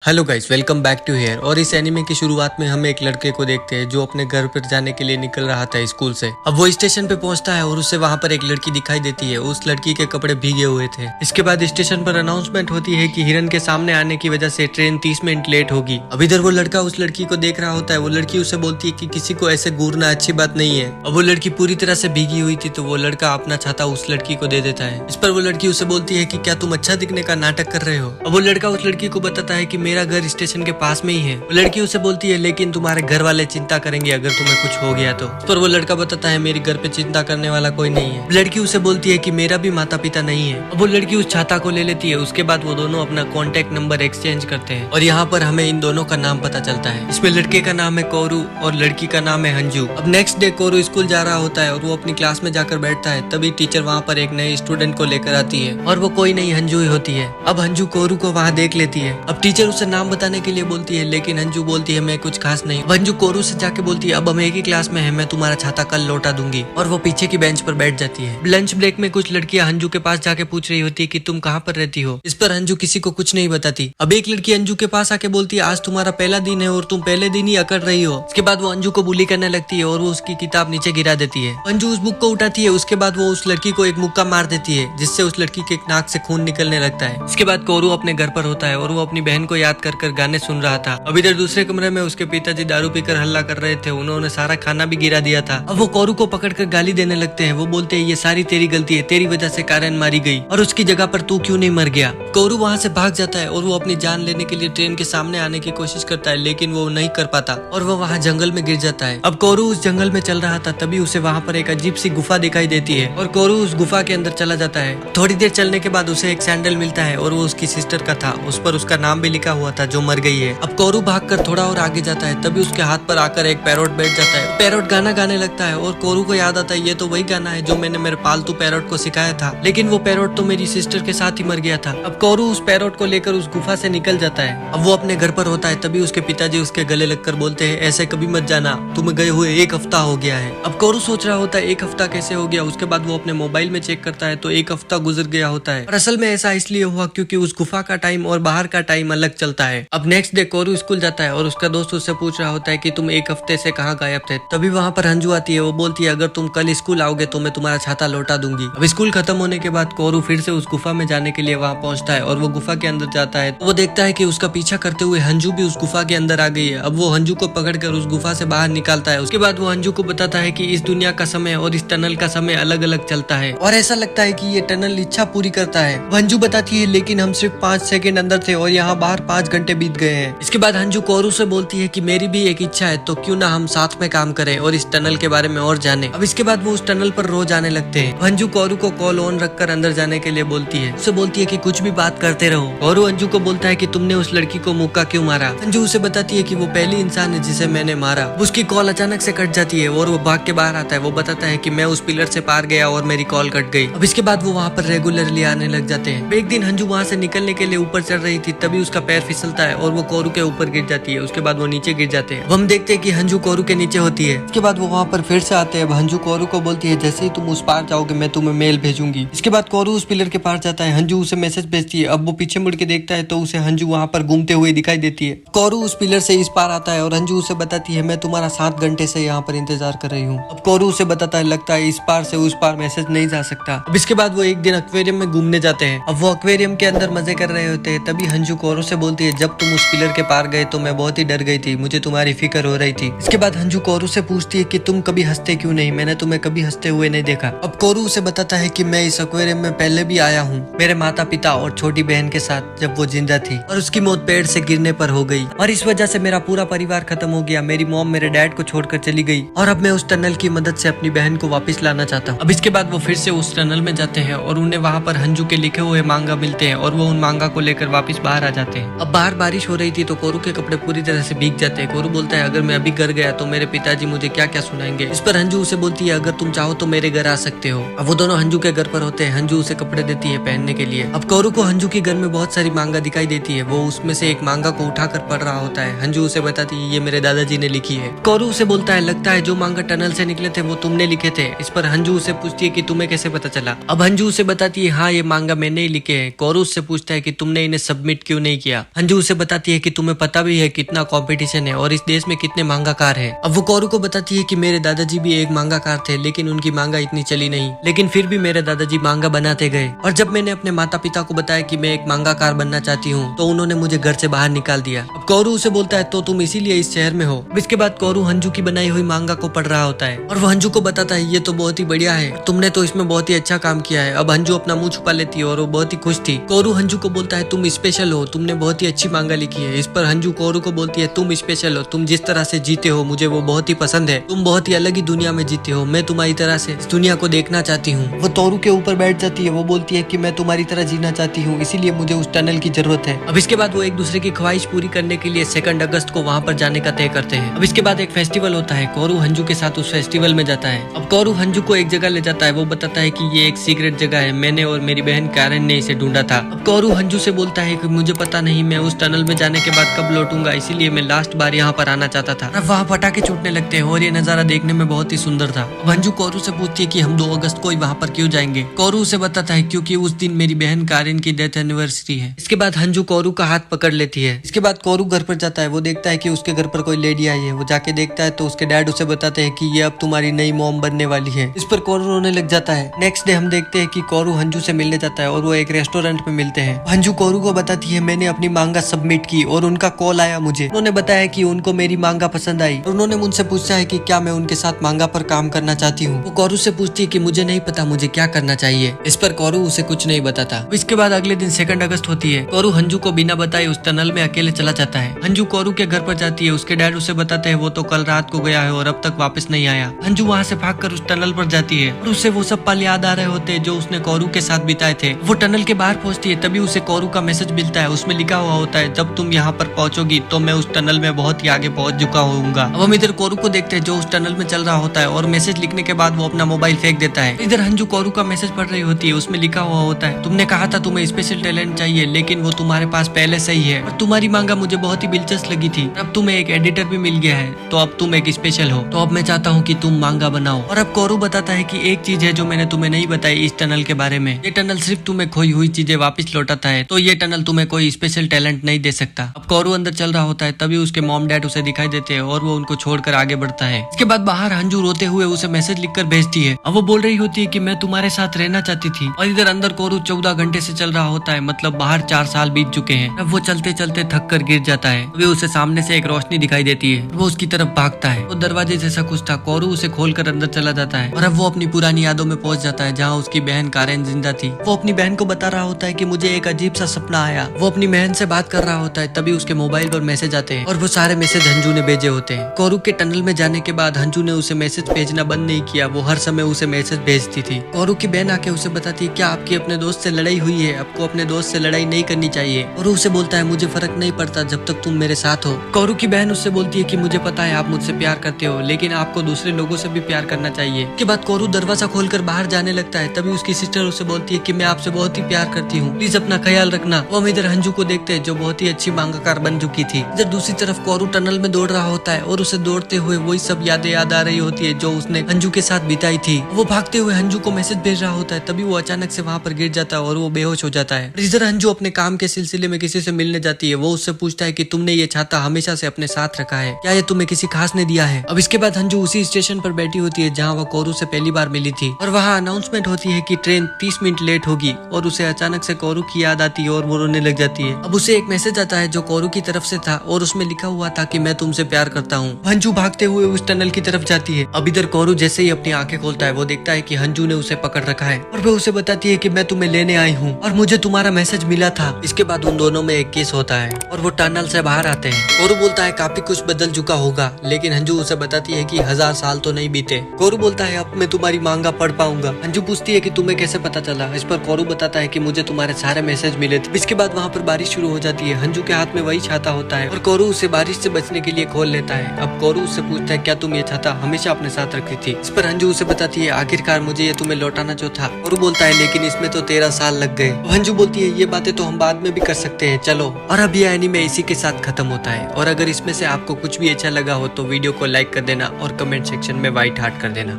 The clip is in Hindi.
Hello guys, welcome back to here. और इस एनिमे की शुरुआत में हम एक लड़के को देखते हैं जो अपने घर पर जाने के लिए निकल रहा था स्कूल से। अब वो स्टेशन पे पहुंचता है और उसे वहां पर एक लड़की दिखाई देती है। उस लड़की के कपड़े भीगे हुए थे। इसके बाद स्टेशन पर अनाउंसमेंट होती है कि हिरन के सामने आने की वजह से ट्रेन 30 मिनट लेट होगी। अब इधर वो लड़का उस लड़की को देख रहा होता है। वो लड़की उसे बोलती है कि किसी को ऐसे घूरना अच्छी बात नहीं है। अब वो लड़की पूरी तरह से भीगी हुई थी तो वो लड़का अपना छाता उस लड़की को दे देता है। इस पर वो लड़की उसे बोलती है कि क्या तुम अच्छा दिखने का नाटक कर रहे हो। अब वो लड़का उस लड़की को बताता है कि मेरा घर स्टेशन के पास में ही है। वो लड़की उसे बोलती है लेकिन तुम्हारे घर वाले चिंता करेंगे अगर तुम्हें कुछ हो गया तो। इस पर वो लड़का बताता है मेरे घर पे चिंता करने वाला कोई नहीं है। लड़की उसे बोलती है कि मेरा भी माता पिता नहीं है। अब वो लड़की उस छाता को ले लेती है। उसके बाद वो दोनों अपना कॉन्टेक्ट नंबर एक्सचेंज करते हैं और यहाँ पर हमें इन दोनों का नाम पता चलता है। इसमें लड़के का नाम है कोरू और लड़की का नाम है हंजू। अब नेक्स्ट डे कोरू स्कूल जा रहा होता है और वो अपनी क्लास में जाकर बैठता है। तभी टीचर वहाँ पर एक नए स्टूडेंट को लेकर आती है और वो कोई नहीं हंजू ही होती है। अब हंजू कोरू को वहाँ देख लेती है। अब टीचर उसे नाम बताने के लिए बोलती है लेकिन हंजू बोलती है मैं कुछ खास नहीं। हंजू कोरू से जाके बोलती है अब हम एक ही क्लास में हैं, मैं तुम्हारा छाता कल लौटा दूंगी। और वो पीछे की बेंच पर बैठ जाती है। लंच ब्रेक में कुछ लड़कियां हंजू के पास जाके पूछ रही होती है कि तुम कहाँ पर रहती हो। इस पर हंजू किसी को कुछ नहीं बताती। अब एक लड़की अंजू के पास आके बोलती है आज तुम्हारा पहला दिन है और तुम पहले दिन ही अकड़ रही हो। इसके बाद वो अंजू को बुली करने लगती है और वो उसकी किताब नीचे गिरा देती है। अंजू उस बुक को उठाती है। उसके बाद वो उस लड़की को एक मुक्का मार देती है जिससे उस लड़की के नाक से खून निकलने लगता है। इसके बाद कोरू अपने घर पर होता है और वो अपनी बहन को याद कर गाने सुन रहा था। अब इधर दूसरे कमरे में उसके पिताजी दारू पीकर हल्ला कर रहे थे। उन्होंने सारा खाना भी गिरा दिया था। अब वो कोरू को पकड़कर गाली देने लगते हैं। वो बोलते हैं ये सारी तेरी गलती है, तेरी वजह से कारेन मारी गई और उसकी जगह पर तू क्यों नहीं मर गया। कोरू वहाँ से भाग जाता है और वो अपनी जान लेने के लिए ट्रेन के सामने आने की कोशिश करता है लेकिन वो नहीं कर पाता और वो वहाँ जंगल में गिर जाता है। अब कोरू उस जंगल में चल रहा था तभी उसे वहाँ पर एक अजीब सी गुफा दिखाई देती है और कोरू उस गुफा के अंदर चला जाता है। थोड़ी देर चलने के बाद उसे एक सैंडल मिलता है और वो उसकी सिस्टर का था। उस पर उसका नाम भी लिखा हुआ था जो मर गई है। अब कोरू भागकर थोड़ा और आगे जाता है तभी उसके हाथ पर आकर एक पैरोट बैठ जाता है। पैरोट गाना गाने लगता है और कोरू को याद आता है ये तो वही गाना है जो मैंने मेरे पालतू पैरोट को सिखाया था, लेकिन वो पैरोट तो मेरी सिस्टर के साथ ही मर गया था। अब कोरू उस पैरोट को लेकर उस गुफा से निकल जाता है। अब वो अपने घर पर होता है तभी उसके पिताजी उसके गले लगकर बोलते हैं ऐसे कभी मत जाना, तुम्हें गए हुए 1 हफ्ता हो गया है। अब कोरू सोच रहा होता है 1 हफ्ता कैसे हो गया। उसके बाद वो अपने मोबाइल में चेक करता है तो 1 हफ्ता गुजर गया होता है और असल में ऐसा इसलिए हुआ क्योंकि उस गुफा का टाइम और बाहर का टाइम अलग चलता है। अब नेक्स्ट डे कोरू स्कूल जाता है और उसका दोस्त उससे पूछ रहा होता है कि तुम 1 हफ्ते से कहाँ गायब थे। तभी वहाँ पर हंजू आती है। वो बोलती है अगर तुम कल स्कूल आओगे तो मैं तुम्हारा छाता लौटा दूंगी। अब स्कूल खत्म होने के बाद कोरू फिर से उस गुफा में जाने के लिए वहाँ पहुँचता है और वो गुफा के अंदर जाता है तो वो देखता है कि उसका पीछा करते हुए हंजू भी उस गुफा के अंदर आ गई है। अब वो हंजू को पकड़कर उस गुफा से बाहर निकालता है। उसके बाद वो हंजू को बताता है कि इस दुनिया का समय और इस टनल का समय अलग अलग चलता है और ऐसा लगता है कि ये टनल इच्छा पूरी करता है। हंजू बताती है लेकिन हम सिर्फ 5 सेकंड अंदर थे और यहाँ बाहर 5 घंटे बीत गए हैं। इसके बाद हंजू कोरू से बोलती है कि मेरी भी एक इच्छा है तो क्यों ना हम साथ में काम करें और इस टनल के बारे में और जाने। अब इसके बाद वो उस टनल पर रोज आने लगते हैं। हंजू कोरू को कॉल ऑन रखकर अंदर जाने के लिए बोलती है। उसे बोलती है कि कुछ भी बात करते रहो। कोरू अंजू को बोलता है कि तुमने उस लड़की को मुक्का क्यों मारा। अंजू उसे बताती है कि वो पहली इंसान है जिसे मैंने मारा। उसकी कॉल अचानक से कट जाती है और वो भाग के बाहर आता है। वो बताता है कि मैं उस पिलर से पार गया और मेरी कॉल कट गई। अब इसके बाद वो वहाँ पर रेगुलरली आने लग जाते हैं। एक दिन हंजू वहाँ से निकलने के लिए ऊपर चढ़ रही थी तभी उसका पैर फिसलता है और वो कोरू के ऊपर गिर जाती है। उसके बाद वो नीचे गिर जाते हैं। हम देखते हैं कि हंजू कोरू के नीचे होती है। इसके बाद वो वहाँ पर फिर से आते हैं। हंजू कोरू को बोलती है जैसे ही तुम उस पार जाओगे मैं तुम्हें मेल भेजूंगी। इसके बाद कोरू उस पिलर के पार जाता है। हंजू उसे मैसेज भेजती है। अब वो पीछे मुड़ के देखता है तो उसे हंजू वहाँ पर घूमते हुए दिखाई देती है। कोरू उस पिलर से इस पार आता है और हंजू उसे बताती है मैं तुम्हारा 7 घंटे से यहाँ पर इंतजार कर रही हूँ। अब कोरू उसे बताता है लगता है इस पार से उस पार मैसेज नहीं जा सकता। अब इसके बाद वो एक दिन एक्वेरियम में घूमने जाते हैं। अब वो एक्वेरियम के अंदर मजे कर रहे होते हैं तभी हंजू कोरू से बोलती है जब तुम उस पिलर के पार गए तो मैं बहुत ही डर गई थी, मुझे तुम्हारी फिक्र हो रही थी। इसके बाद हंजू कोरू से पूछती है कि तुम कभी हंसते क्यों नहीं, मैंने तुम्हें कभी हंसते हुए नहीं देखा। अब कोरू उसे बताता है कि मैं इस एक्वेरियम में पहले भी आया हूँ मेरे माता पिता और छोटी बहन के साथ जब वो जिंदा थी और उसकी मौत पेड़ से गिरने पर हो गई और इस वजह से मेरा पूरा परिवार खत्म हो गया। मेरी मॉम मेरे डैड को छोड़कर चली गई और अब मैं उस टनल की मदद से अपनी बहन को वापस लाना चाहता हूँ। अब इसके बाद वो फिर से उस टनल में जाते हैं और उन्हें वहाँ पर हंजू के लिखे हुए मांगा मिलते हैं और वो उन मांगा को लेकर वापस बाहर आ जाते हैं। अब बाहर बारिश हो रही थी तो कोरू के कपड़े पूरी तरह से भीग जाते हैं। कोरू बोलता है अगर मैं अभी घर गया तो मेरे पिताजी मुझे क्या क्या सुनाएंगे। इस पर हंजू उसे बोलती है अगर तुम चाहो तो मेरे घर आ सकते हो। अब वो दोनों हंजू के घर पर होते हैं। हंजू उसे कपड़े देती है पहनने के लिए। अब कोरू को हंजू के घर में बहुत सारी मांगा दिखाई देती है। वो उसमें से एक मांगा को उठाकर पढ़ रहा होता है। हंजू उसे बताती है ये मेरे दादाजी ने लिखी है। कोरू उसे बोलता है लगता है जो मांगा टनल से निकले थे वो तुमने लिखे थे। इस पर हंजू उसे पूछती है कि तुम्हें कैसे पता चला। अब हंजू उसे बताती है हाँ ये मांगा मैंने ही लिखे हैं। कोरू उससे पूछता है कि तुमने इन्हें सबमिट क्यों नहीं किया। अंजू उसे बताती है कि तुम्हें पता भी है कितना कंपटीशन है और इस देश में कितने मांगाकार है। अब वो कोरू को बताती है कि मेरे दादाजी भी एक मांगाकार थे, लेकिन उनकी मांगा इतनी चली नहीं, लेकिन फिर भी मेरे दादाजी मांगा बनाते गए। और जब मैंने अपने माता पिता को बताया कि मैं एक मांगाकार बनना चाहती हूँ तो उन्होंने मुझे घर से बाहर निकाल दिया। अब कोरू उसे बोलता है तो तुम इसीलिए इस शहर में हो। इसके बाद कोरू हंजू की बनाई हुई मांगा को पढ़ रहा होता है और वो हंजू को बताता है ये तो बहुत ही बढ़िया है, तुमने तो इसमें बहुत ही अच्छा काम किया है। अब हंजू अपना मुंह छुपा लेती है और वो बहुत ही खुश थी। कोरू हंजू को बोलता है तुम स्पेशल हो, तुमने बहुत ही अच्छी मांगा लिखी है। इस पर हंजू कोरू को बोलती है तुम स्पेशल हो, तुम जिस तरह से जीते हो मुझे वो बहुत ही पसंद है, तुम बहुत ही अलग ही दुनिया में जीते हो, मैं तुम्हारी तरह से इस दुनिया को देखना चाहती हूँ। वो तोरू के ऊपर बैठ जाती है। वो बोलती है कि मैं तुम्हारी तरह जीना चाहती हूँ, इसीलिए मुझे उस टनल की जरूरत है। अब इसके बाद वो एक दूसरे की ख्वाहिश पूरी करने के लिए 2 अगस्त को वहाँ पर जाने का तय करते हैं। अब इसके बाद एक फेस्टिवल होता है, कोरू हंजू के साथ उस फेस्टिवल में जाता है। अब कोरू हंजू को एक जगह ले जाता है, वो बताता है कि ये एक सीक्रेट जगह है, मैंने और मेरी बहन कैरन ने इसे ढूंढा था। अब कोरू हंजू से बोलता है कि मुझे पता नहीं मैं उस टनल में जाने के बाद कब लौटूंगा, इसीलिए मैं लास्ट बार यहाँ पर आना चाहता था। अब वहाँ पटाखे छूटने लगते हैं और ये नजारा देखने में बहुत ही सुंदर था। अब हंजू कोरू से पूछती है कि हम 2 अगस्त को वहाँ पर क्यों जाएंगे। कोरू उसे बताता है क्योंकि उस दिन मेरी बहन कैरन की डेथ एनिवर्सरी है। इसके बाद हंजू कोरू का हाथ पकड़ लेती है। इसके बाद कोरू घर पर जाता है। वो देखता है कि उसके घर पर कोई लेडी आई है। वो जाके देखता है तो उसके डैड उसे बताते हैं कि ये अब तुम्हारी नई मॉम बनने वाली है। इस पर कोरू रोने लग जाता है। नेक्स्ट डे हम देखते हैं कि कोरू हंजू से मिलने जाता है और वो एक रेस्टोरेंट में मिलते हैं। हंजू कोरू को बताती है मैंने अपनी मांगा सबमिट की और उनका कॉल आया मुझे। उन्होंने बताया कि उनको मेरी मांगा पसंद आई और उन्होंने मुझसे पूछा है कि क्या मैं उनके साथ मांगा पर काम करना चाहती हूँ। वो कोरू से पूछती है कि मुझे नहीं पता मुझे क्या करना चाहिए। इस पर कोरू उसे कुछ नहीं बताता। इसके बाद अगले दिन 2 अगस्त होती है। कोरू हंजू को बिना बताए उस टनल में अकेले चला जाता है। हंजू कोरू के घर पर जाती है। उसके डैड उसे बताते हैं वो तो कल रात को गया है और अब तक वापस नहीं आया। हंजू वहाँ से भागकर उस टनल पर जाती है और उसे वो सब पल याद आ रहे होते हैं जो उसने कोरू के साथ बिताए थे। वो टनल के बाहर पहुंचती है, तभी उसे कोरू का मैसेज मिलता है। उसमें लिखा हुआ होता है जब तुम यहाँ पर पहुंचोगी तो मैं उस टनल में बहुत ही आगे पहुंच चुका होऊंगा। अब हम इधर कोरू को देखते हैं जो उस टनल में चल रहा होता है और मैसेज लिखने के बाद वो अपना मोबाइल फेंक देता है। इधर हंजू कोरू का मैसेज पढ़ रही होती है। उसमें लिखा हुआ होता है तुमने कहा था तुम्हें स्पेशल टैलेंट चाहिए, लेकिन वो तुम्हारे पास पहले से ही है और तुम्हारी मांगा मुझे बहुत ही दिलचस्प लगी थी। अब तुम्हें एक एडिटर भी मिल गया है तो अब तुम एक स्पेशल हो, तो अब मैं चाहता हूँ कि तुम मांगा बनाओ। और अब कोरू बताता है कि एक चीज है जो मैंने तुम्हें नहीं बताई इस टनल के बारे में। ये टनल सिर्फ तुम्हें खोई हुई चीजें वापस लौटाता है, तो ये टनल तुम्हें कोई स्पेशल टैलेंट नहीं दे सकता। अब कोरू अंदर चल रहा होता है, तभी उसके मॉम डैड उसे दिखाई देते हैं और वो उनको छोड़कर आगे बढ़ता है। इसके बाद बाहर हंजू रोते हुए उसे मैसेज लिखकर भेजती है। अब वो बोल रही होती है कि मैं तुम्हारे साथ रहना चाहती थी। और इधर अंदर कोरू 14 घंटे से चल रहा होता है, मतलब बाहर 4 साल बीत चुके हैं। अब वो चलते चलते थक कर गिर जाता है। तभी उसे सामने से एक रोशनी दिखाई देती है। वो उसकी तरफ भागता है। वो दरवाजे जैसा कुछ था। कोरू उसे खोलकर अंदर चला जाता है और अब वो अपनी पुरानी यादों में पहुंच जाता है जहाँ उसकी बहन कैरन जिंदा थी। वो अपनी बहन को बता रहा होता है कि मुझे एक अजीब सा सपना आया। वो अपनी बहन से बात कर रहा होता है, तभी उसके मोबाइल पर मैसेज आते हैं और वो सारे मैसेज हंजू ने भेजे होते हैं। कोरू के टनल में जाने के बाद हंजू ने उसे मैसेज भेजना बंद नहीं किया। वो हर समय उसे मैसेज भेजती थी। कोरू की बहन आके उसे बताती है क्या आपकी अपने दोस्त से लड़ाई हुई है, आपको अपने दोस्त से लड़ाई नहीं करनी चाहिए। और उसे बोलता है मुझे फर्क नहीं पड़ता जब तक तुम मेरे साथ हो। कोरू की बहन उससे बोलती है कि मुझे पता है आप मुझसे प्यार करते हो, लेकिन आपको दूसरे लोगों से भी प्यार करना चाहिए। के बाद कोरू दरवाजा खोलकर बाहर जाने लगता है, तभी उसकी सिस्टर उसे बोलती है कि मैं आपसे बहुत ही प्यार करती हूँ, प्लीज अपना ख्याल रखना। वो हम इधर हंजू को देखते हैं जो बहुत ही अच्छी मांगाकार बन चुकी थी। इधर दूसरी तरफ कोरू टनल में दौड़ रहा होता है और उसे दौड़ते हुए वही सब यादें याद आ रही होती है जो उसने हंजू के साथ बिताई थी। वो भागते हुए हंजू को मैसेज भेज रहा होता है, तभी वो अचानक से वहाँ पर गिर जाता है और वो बेहोश हो जाता है। इधर हंजू अपने काम के सिलसिले में किसी से मिलने जाती है। वो उससे पूछता है कि तुमने ये छाता हमेशा से अपने साथ रखा है, क्या ये तुम्हें किसी खास ने दिया है। अब इसके बाद हंजू उसी स्टेशन पर बैठी होती है जहाँ वो कोरू से पहली बार मिली थी और वहाँ अनाउंसमेंट होती है कि ट्रेन 30 मिनट लेट होगी और उसे अचानक से कोरू की याद आती है और वो रोने लग जाती है। अब उसे एक मैसेज आता है जो कोरू की तरफ से था और उसमें लिखा हुआ था कि मैं तुमसे प्यार करता हूँ। हंजू भागते हुए उस टनल की तरफ जाती है। अब इधर कोरू जैसे ही अपनी आंखें खोलता है वो देखता है कि हंजू ने उसे पकड़ रखा है और वो उसे बताती है कि मैं तुम्हें लेने आई हूँ और मुझे तुम्हारा मैसेज मिला था। इसके बाद उन दोनों में एक किस होता है और वो टनल से बाहर आते हैं। कोरू बोलता है काफी कुछ बदल चुका होगा, लेकिन हंजू उसे बताती है कि 1000 साल तो नहीं बीते। कोरू बोलता है अब मैं तुम्हारी मांगा पढ़ पाऊंगा। हंजू पूछती है कि तुम्हें कैसे पता चला। इस पर कोरू बताता है कि मुझे तुम्हारे सारे मैसेज मिले थे। इसके बाद वहाँ पर बारिश शुरू हो जाती है। हंजू के हाथ में वही छाता होता है और कोरू उसे बारिश से बचने के लिए खोल लेता है। अब कोरू उससे पूछता है क्या तुम ये छाता हमेशा अपने साथ रखी थी। इस पर हंजू उसे बताती है आखिरकार मुझे ये तुम्हें लौटाना जो था। कोरू बोलता है लेकिन इसमें तो 13 साल लग गए। हंजू बोलती है ये बातें तो हम बाद में भी कर सकते हैं, चलो। और अब ये एनीमे इसी के साथ खत्म होता है। और अगर इसमें से आपको कुछ भी अच्छा लगा हो तो वीडियो को लाइक कर देना और कमेंट सेक्शन में व्हाइट हार्ट कर देना।